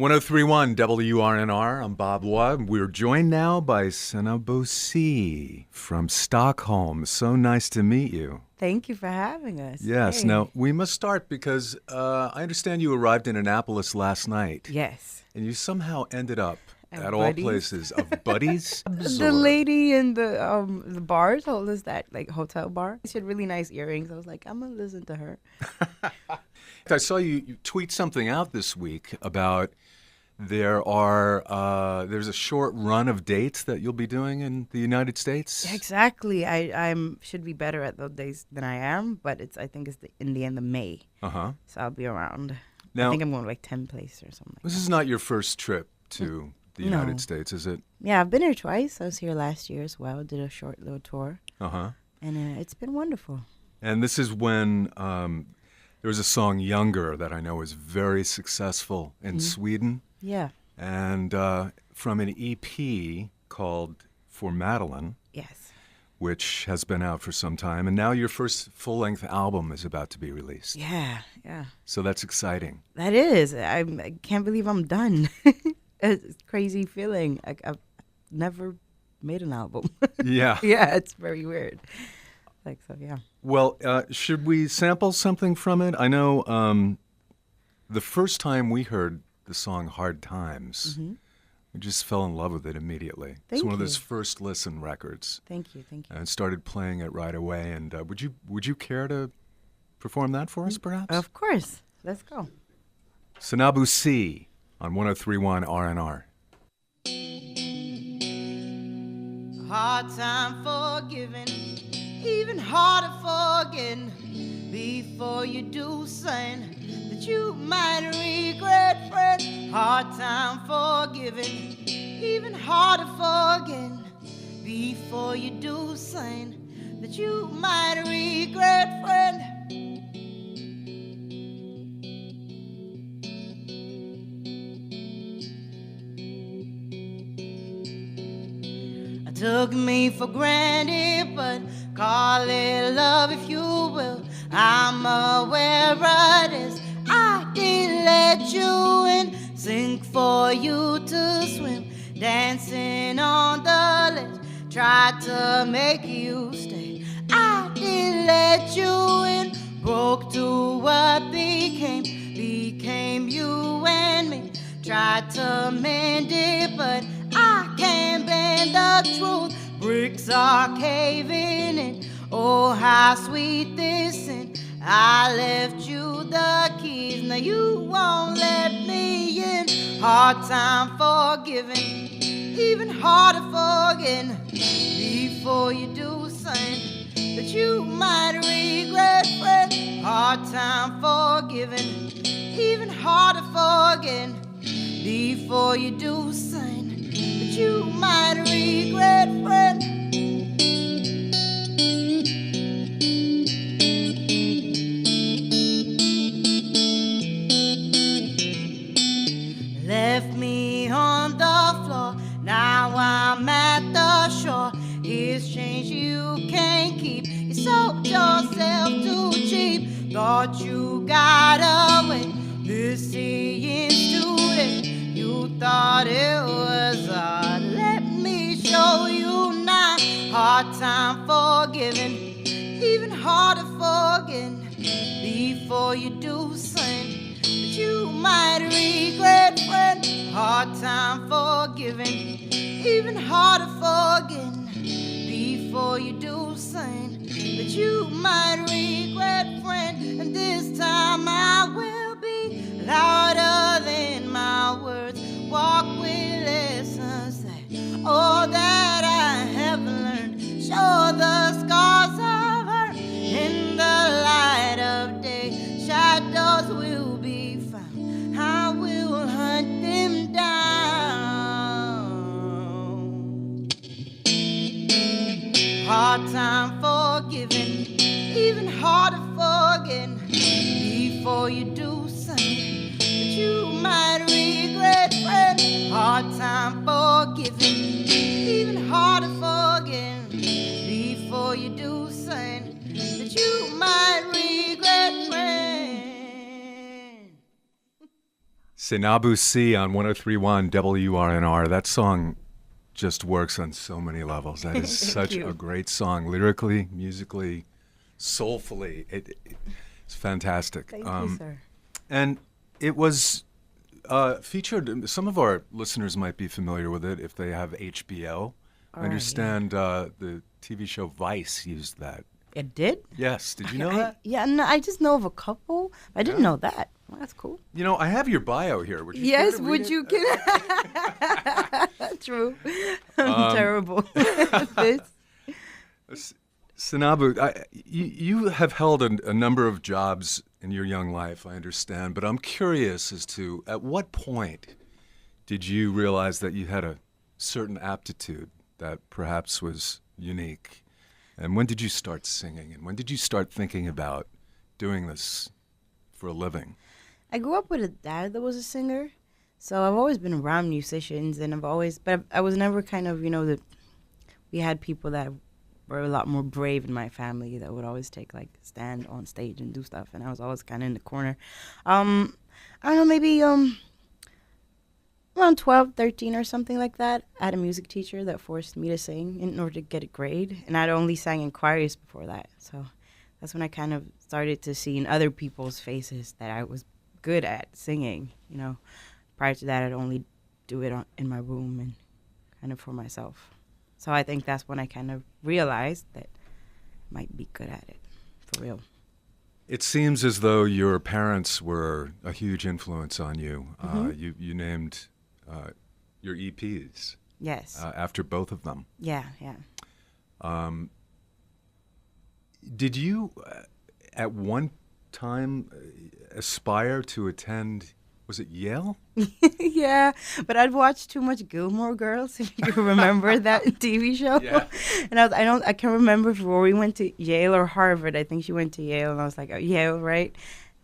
1031 WRNR. I'm Bob Waugh. We're joined now by Seinabo Sey from Stockholm. So nice to meet you. Thank you for having us. Yes. Hey. Now, we must start because I understand you arrived in Annapolis last night. Yes. And you somehow ended up at all Buddies. places of Buddies. The lady in the bar told us that, like, hotel bar. She had really nice earrings. I was like, I'm going to listen to her. I saw you tweet something out this week about there's a short run of dates that you'll be doing in the United States. Exactly. I should be better at those days than I am, but I think it's in the end of May. Uh-huh. So I'll be around. Now, I think I'm going to like 10 places or something. This is not your first trip to the No. United States, is it? Yeah, I've been here twice. I was here last year as well. Did a short little tour. Uh-huh. And it's been wonderful. And this is when there was a song, Younger, that I know is very successful in Sweden. Yeah. And from an EP called For Madeline, Yes. which has been out for some time. And now your first full-length album is about to be released. Yeah. Yeah. So that's exciting. That is. I can't believe I'm done. It's a crazy feeling. I've never made an album. Yeah. Yeah, it's very weird. Like, so, yeah. Well, should we sample something from it? I know the first time we heard the song Hard Times, we just fell in love with it immediately. It's Thank one of those you. first listen records. Thank you. Thank you. And started playing it right away. And would you care to perform that for us, perhaps? Of course. Let's go. Seinabo Sey on 1031 RNR. Hard time forgiving, even harder forgetting. Before you do something that you might regret, friend. Hard time forgiving, even harder forgetting. Before you do something that you might regret, friend. Took me for granted, but call it love if you will. I'm aware of this. I did let you in, sink for you to swim, dancing on the ledge, tried to make you stay. I did let you in, broke to what became you and me. Tried to mend it, but I can't bend the truth. Bricks are caving in. Oh, how sweet this sin. I left you the keys. Now you won't let me in. Hard time forgiving, even harder forgetting. Before you do something that you might regret, friend. Hard time forgiving, even harder forgetting. Before you do something that you might regret, friend. Left me on the floor, now I'm at the shore. Here's change you can't keep. You sold yourself too cheap. Thought you got away. This seeing student, you thought it was odd. Let me show you now. Hard time forgiving, even harder forgetting. Before you do something that you might regret, friend. Hard time forgiving, even harder forgetting. Before you do something that you might regret, friend. And this time I will be louder than my words. Walk with lessons that all that I have learned. Show the scars of her in the light of day. Shadows will be found. I will hunt them down. Hard time forgiving, even harder forgetting. Before you do something that you might regret, friend. Hard time forgiving, even harder forgetting. Before you do something that you might regret, friend. Seinabo Sey on 103.1 WRNR. That song just works on so many levels. That is such you. a great song, lyrically, musically, soulfully. It's fantastic. Thank you, sir. And it was featured. Some of our listeners might be familiar with it if they have HBO. I understand the TV show Vice used that. It did? Yes. Did you know that? Yeah, no, I just know of a couple. I didn't know that. Well, that's cool. You know, I have your bio here. Would you care Yes, to read would it? you get True. I'm terrible at this. Seinabo, you have held a number of jobs in your young life, I understand, but I'm curious as to at what point did you realize that you had a certain aptitude that perhaps was unique? And when did you start singing? And when did you start thinking about doing this for a living? I grew up with a dad that was a singer, so I've always been around musicians, and but I was never kind of, we had people that were a lot more brave in my family that would always stand on stage and do stuff, and I was always kind of in the corner. I don't know, maybe around 12, 13 or something like that, I had a music teacher that forced me to sing in order to get a grade, and I'd only sang in choirs before that, so that's when I kind of started to see in other people's faces that I was good at singing. Prior to that, I'd only do it in my room and kind of for myself. So I think that's when I kind of realized that I might be good at it, for real. It seems as though your parents were a huge influence on you. Mm-hmm. You named your EPs Yes. after both of them. Yeah. Did you, at one time, aspire to attend, was it Yale? Yeah, but I'd watched too much Gilmore Girls, if you can remember that TV show. Yeah. And I can't remember if we went to Yale or Harvard. I think she went to Yale, and I was like, oh, Yale, right?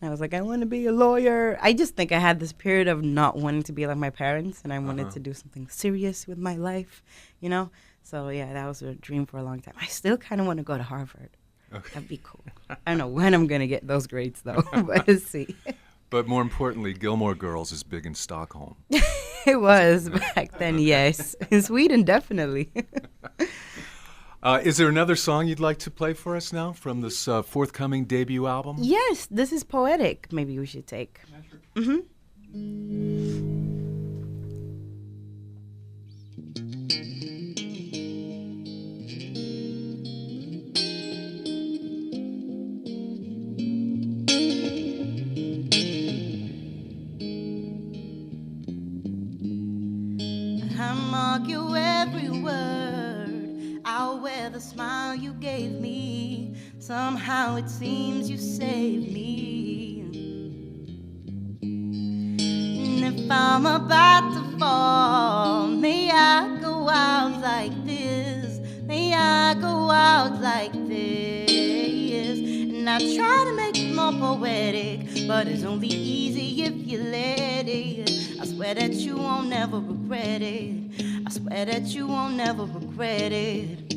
And I was like, I want to be a lawyer. I just think I had this period of not wanting to be like my parents, and I wanted to do something serious with my life, So yeah, that was a dream for a long time. I still kind of want to go to Harvard. Okay. That'd be cool. I don't know when I'm gonna get those grades though, but let's see. But more importantly, Gilmore Girls is big in Stockholm. It was back then, yes. In Sweden, definitely. Is there another song you'd like to play for us now from this forthcoming debut album? Yes, this is Poetic. Maybe we should take. Mm-hmm. I mark you every word. I'll wear the smile you gave me. Somehow it seems you saved me. And if I'm about to fall, may I go out like this. May I go out like this. And I try to make it more poetic, but it's only easy if you let it. I swear that you won't never regret it. I swear that you won't never regret it.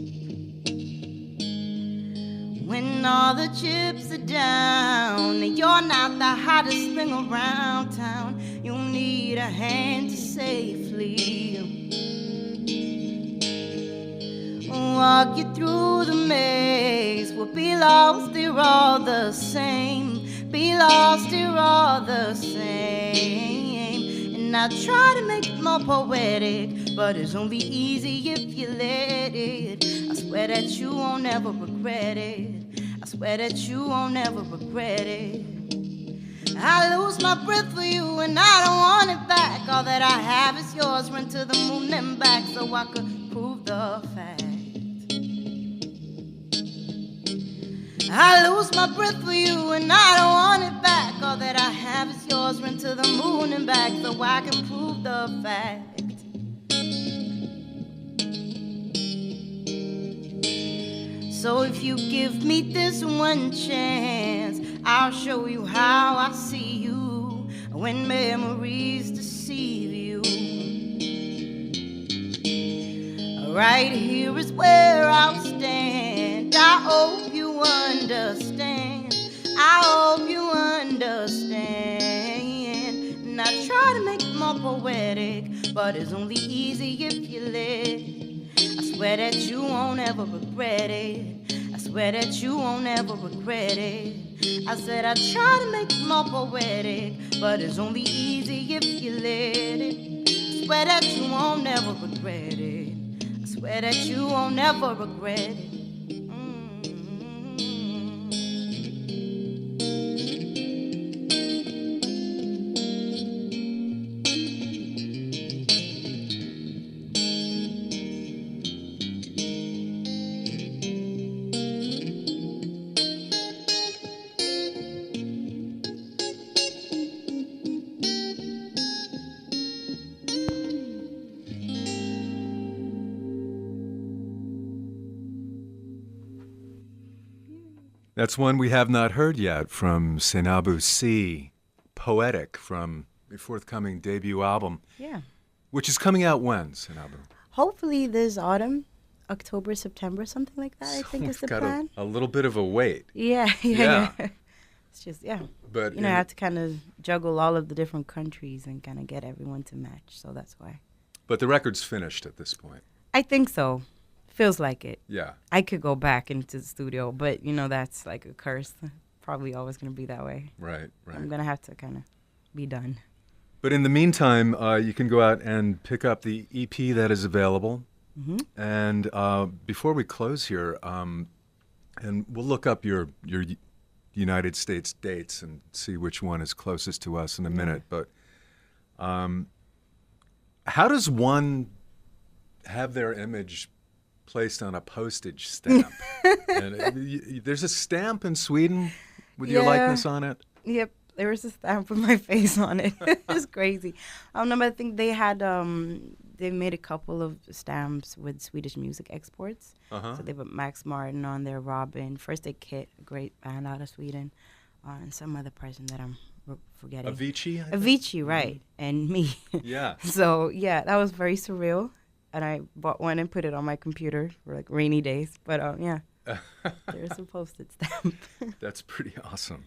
When all the chips are down and you're not the hottest thing around town, you need a hand to safely walk you through the maze. We'll be lost here all the same. Be lost here all the same. And I try to make it more poetic, but it's only easy if you let it. I swear that you won't ever regret it. I swear that you won't ever regret it. I lose my breath for you and I don't want it back. All that I have is yours, run to the moon and back so I could prove the fact. I lose my breath for you and I don't want it back. All that I have is yours, run to the moon and back so I can prove the fact. So if you give me this one chance, I'll show you how I see you when memories deceive you. Right here is where I'll stand. I hope you understand. I hope you understand. And I try to poetic, but it's only easy if you live. I swear that you won't ever regret it. I swear that you won't ever regret it. I said I try to make it more poetic, but it's only easy if you let it. I swear that you won't ever regret it. I swear that you won't ever regret it. That's one we have not heard yet from Seinabo Sey, Poetic, from the forthcoming debut album. Yeah. Which is coming out when, Seinabo? Hopefully this autumn, October, September, something like that, I think is the plan. Got a little bit of a wait. Yeah. It's just, But I have to kind of juggle all of the different countries and kind of get everyone to match, so that's why. But the record's finished at this point. I think so. Feels like it. Yeah. I could go back into the studio, but, that's like a curse. Probably always going to be that way. Right. I'm going to have to kind of be done. But in the meantime, you can go out and pick up the EP that is available. Mm-hmm. And before we close here, and we'll look up your United States dates and see which one is closest to us in a minute. But how does one have their image placed on a postage stamp? And there's a stamp in Sweden with your likeness on it? Yep. There was a stamp with my face on it. It's crazy. But I think they had, they made a couple of stamps with Swedish music exports. Uh-huh. So they put Max Martin on there, Robin, First Aid Kit, a great band out of Sweden, and some other person that I'm forgetting. Avicii? Avicii, right. Mm-hmm. And me. Yeah. So, that was very surreal. And I bought one and put it on my computer for like rainy days. But there's a postage stamp. That's pretty awesome.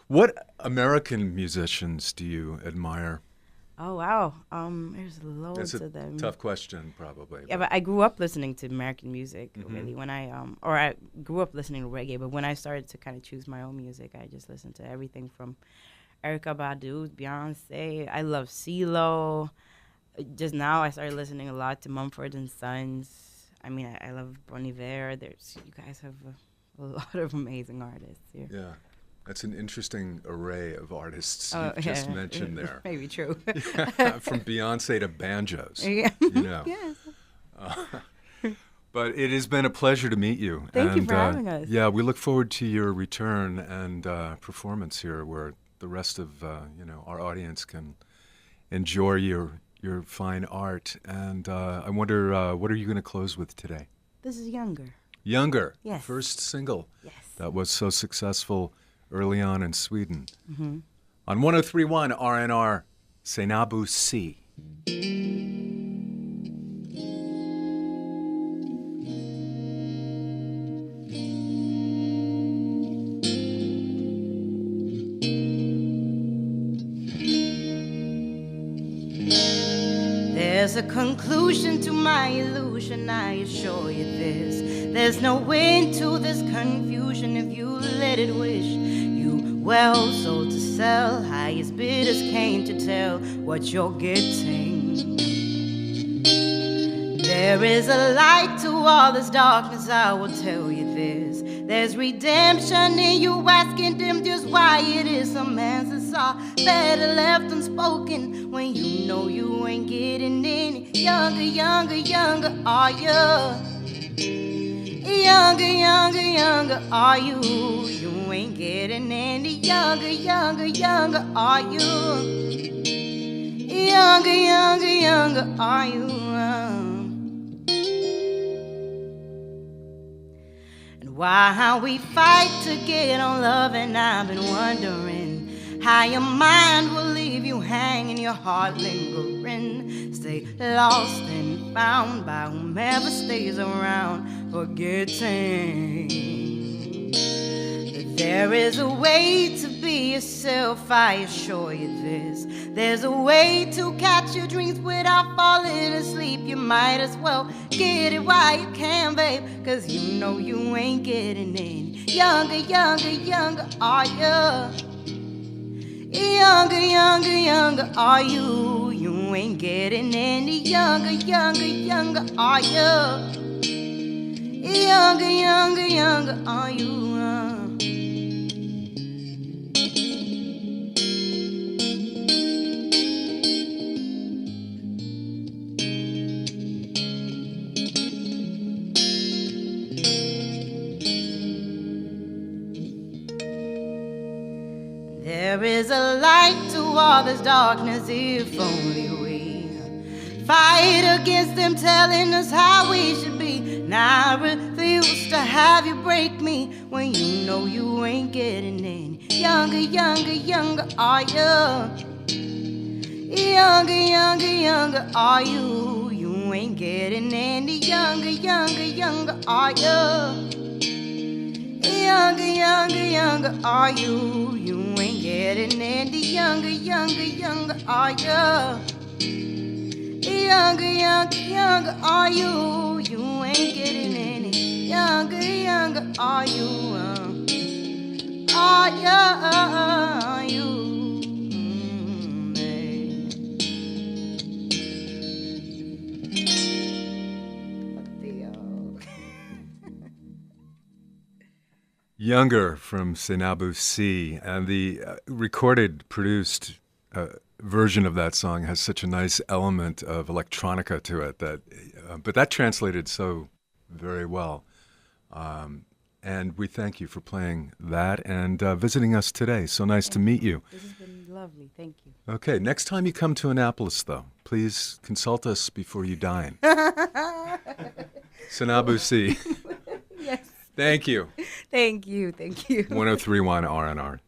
What American musicians do you admire? Oh, wow. There's loads of them. That's a tough question, probably. Yeah, but I grew up listening to American music, really. When I grew up listening to reggae, but when I started to kind of choose my own music, I just listened to everything from Erykah Badu, Beyonce. I love CeeLo. Just now, I started listening a lot to Mumford and Sons. I mean, I love Bon Iver. You guys have a lot of amazing artists here. Yeah, that's an interesting array of artists you've just mentioned there. Maybe true. From Beyonce to banjos. Yeah. Yes. But it has been a pleasure to meet you. Thank you for having us. Yeah, we look forward to your return and performance here, where the rest of our audience can enjoy your fine art. And I wonder, what are you going to close with today? This is Younger. Younger. Yes. First single. Yes. That was so successful early on in Sweden. Mm-hmm. On 103.1 RNR, Seinabo Sey. There's a conclusion to my illusion, I assure you this. There's no end to this confusion if you let it wish you well. Sold to sell, highest bidders came to tell what you're getting. There is a light to all this darkness, I will tell you this. There's redemption in you asking them just why it is. Some answers are better left unspoken when you know you ain't getting any younger, younger, younger are you? Younger, younger, younger are you? You ain't getting any younger, younger, younger are you? Younger, younger, younger are you? Why we fight to get on love, and I've been wondering how your mind will leave you hanging, your heart lingering. Stay lost and found by whomever stays around, forgetting that there is a way to be be yourself, I assure you this. There's a way to catch your dreams without falling asleep. You might as well get it while you can, babe, 'cause you know you ain't getting any younger, younger, younger, are you? Younger, younger, younger, are you? You ain't getting any younger, younger, younger, are you? Younger, younger, younger, are you? There is a light to all this darkness if only we fight against them telling us how we should be. Now I refuse to have you break me when you know you ain't getting any younger, younger, younger, are you? Younger, younger, younger, are you? You ain't getting any younger, younger, younger, are you? Younger, younger, younger, are you? You ain't getting any younger, younger, younger, are you? Younger, younger, younger, are you? You ain't getting any younger, younger, are you? Are you? Babe. Younger from Seinabo Sey, and the recorded, produced version of that song has such a nice element of electronica to it that, but that translated so very well. And we thank you for playing that and visiting us today. So nice to meet you. This has been lovely. Thank you. Okay, next time you come to Annapolis, though, please consult us before you dine. Seinabo Sey. Yes. Thank you. Thank you. Thank you. 103.1 RNR.